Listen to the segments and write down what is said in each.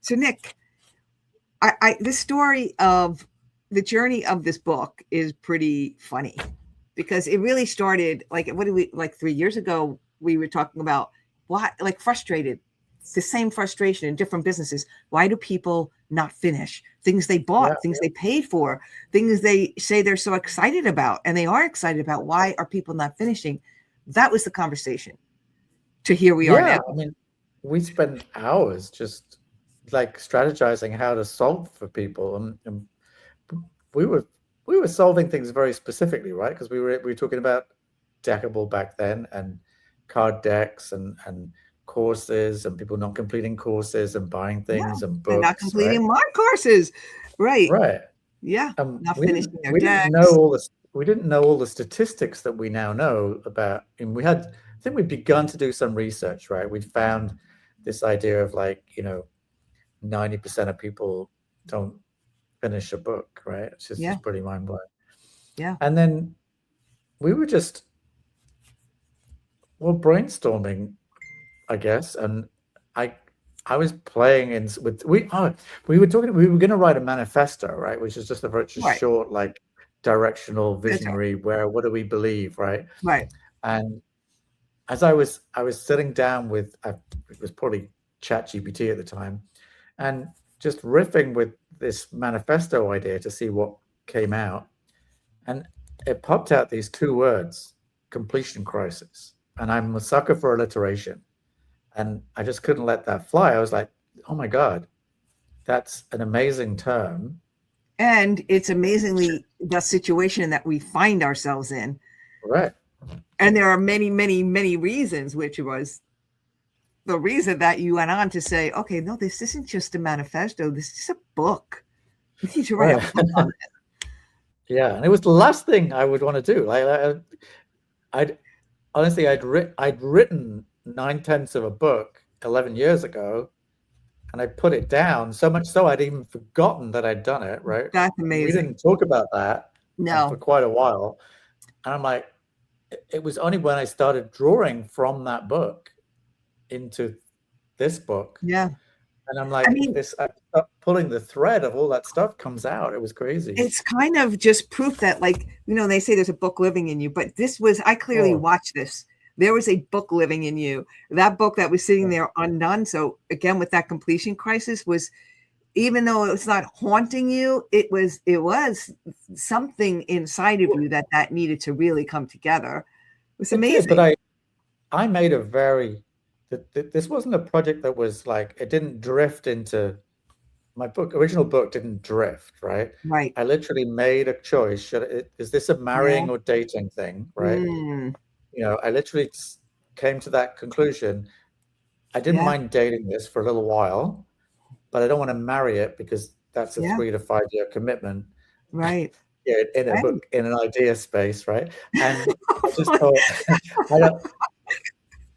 So Nick, the story of the journey of this book is pretty funny because it really started like 3 years ago. We were talking about why, like, frustrated, the same frustration in different businesses. Why do people not finish things they bought, things they paid for, things they say they're so excited about, and they are excited about? Why are people not finishing? That was the conversation. To here we are now. I mean, we spent hours just like strategizing how to solve for people, and we were solving things very specifically, right? Because we were talking about deckable back then, and card decks, and courses, and people not completing courses and buying things, and books, and not completing my courses, right? Yeah, not finishing their we decks. didn't know all this. We didn't know all the statistics that we now know about. And we had, I think we'd begun to do some research, right? We'd found this idea of, like, 90% of people don't finish a book, right? It's just it's pretty mind blowing. Yeah. And then we were just, well, brainstorming, I guess. And I was playing in with we were going to write a manifesto, right? Which is just a very short, like, directional, visionary, what do we believe, right? Right. And as I was sitting down with, it was probably ChatGPT at the time, and just riffing with this manifesto idea to see what came out. And it popped out these two words: completion crisis. And I'm a sucker for alliteration. And I just couldn't let that fly. I was like, oh my God, that's an amazing term. And it's amazingly the situation that we find ourselves in. Right. And there are many, many, many reasons, which was the reason that you went on to say, okay, no, this isn't just a manifesto. This is a book. We need to write a book on it. Yeah. And it was the last thing I would want to do. Like, I'd written 9/10 of a book 11 years ago, and I put it down, so much so I'd even forgotten that I'd done it, right? That's amazing. We didn't talk about that for quite a while. And I'm like, it was only when I started drawing from that book into this book. Yeah. And I'm like, pulling the thread of all that stuff comes out. It was crazy. It's kind of just proof that, like, they say there's a book living in you, but I clearly watched this. There was a book living in you. That book that was sitting there undone. So again, with that completion crisis, was, even though it was not haunting you, it was something inside of you that needed to really come together. It was amazing. But I made this wasn't a project that was like, it didn't drift into my original book didn't drift, right? Right. I literally made a choice. Is this a marrying or dating thing, right? I literally came to that conclusion. I didn't mind dating this for a little while, but I don't want to marry it because that's a 3 to 5 year commitment. Right. In a book, in an idea space, right? And I just thought,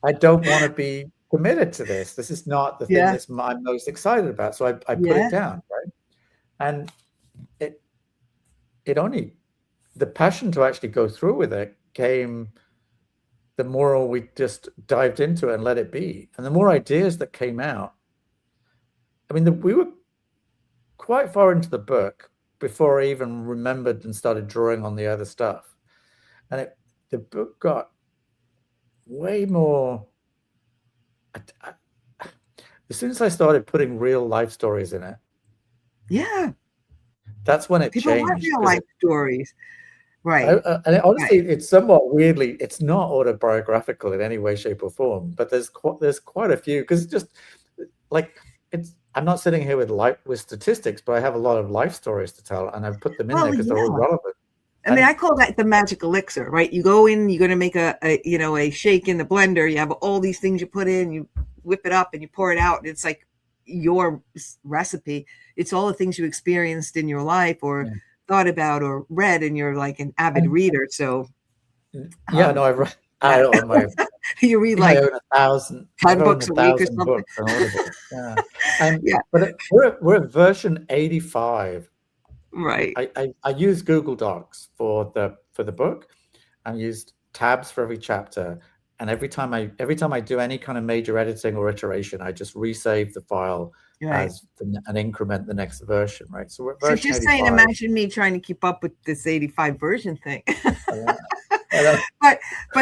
I don't want to be committed to this. This is not the thing I'm most excited about. So I put it down, right? And it only, the passion to actually go through with it came the more we just dived into it and let it be. And the more ideas that came out. I mean, we were quite far into the book before I even remembered and started drawing on the other stuff. And the book got way more. As soon as I started putting real life stories in it. Yeah. That's when it People changed. want real life stories. Right. And honestly, it's somewhat weirdly, it's not autobiographical in any way, shape, or form. But there's quite a few, because just like I'm not sitting here with statistics, but I have a lot of life stories to tell, and I've put them in there because they're all relevant. I mean, I call that the magic elixir, right? You go in, you're going to make a shake in the blender. You have all these things you put in, you whip it up, and you pour it out. And it's like your recipe. It's all the things you experienced in your life or thought about or read, and you're like an avid reader. So I've read. I don't know. You read like 10 books a week or something. But we're at version 85. Right. I use Google Docs for the book. I used tabs for every chapter, And every time I do any kind of major editing or iteration, I just resave the file as an increment the next version, right? So we're So version just 85. saying, imagine me trying to keep up with this 85 version thing. But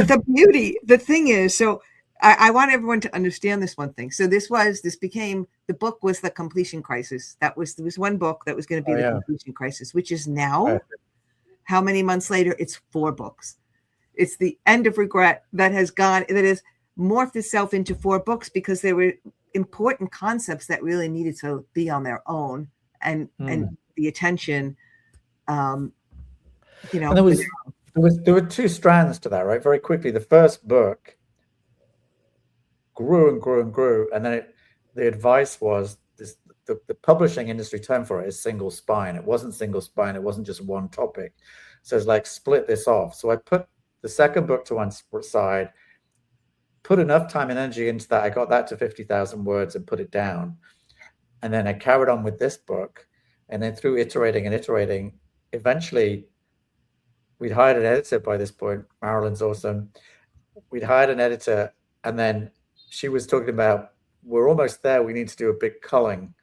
the beauty, the thing is, so I want everyone to understand this one thing. So this became, the book was the completion crisis. There was one book that was going to be the completion crisis, which is now, how many months later? It's 4 books. It's the end of regret that has morphed itself into 4 books because there were important concepts that really needed to be on their own, and the attention, And there were 2 strands to that, right? Very quickly, the first book grew and grew and grew, and then the advice was this: the publishing industry term for it is single spine. It wasn't single spine. It wasn't just one topic. So it's like, split this off. So I put the second book to one side, put enough time and energy into that. I got that to 50,000 words and put it down. And then I carried on with this book. And then through iterating and iterating, eventually we'd hired an editor by this point. Marilyn's awesome. We'd hired an editor, and then she was talking about, we're almost there. We need to do a big culling.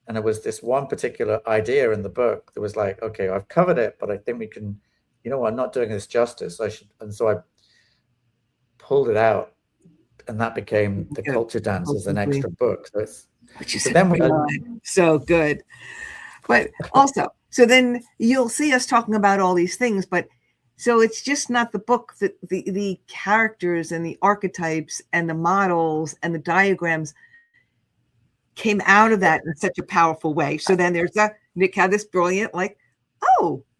And there was this one particular idea in the book that was like, okay, I've covered it, but I think we can, I'm not doing this justice. And so I pulled it out, and that became The Culture Dance as an extra book. So good. But also, so then you'll see us talking about all these things, but so it's just not the book, that the characters and the archetypes and the models and the diagrams came out of that in such a powerful way. So then Nick had this brilliant,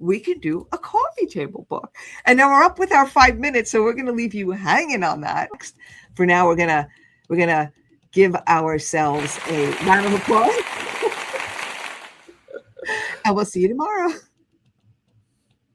we could do a coffee table book. And now we're up with our 5 minutes, so we're going to leave you hanging on that. For now, we're gonna give ourselves a round of applause. And we'll see you tomorrow.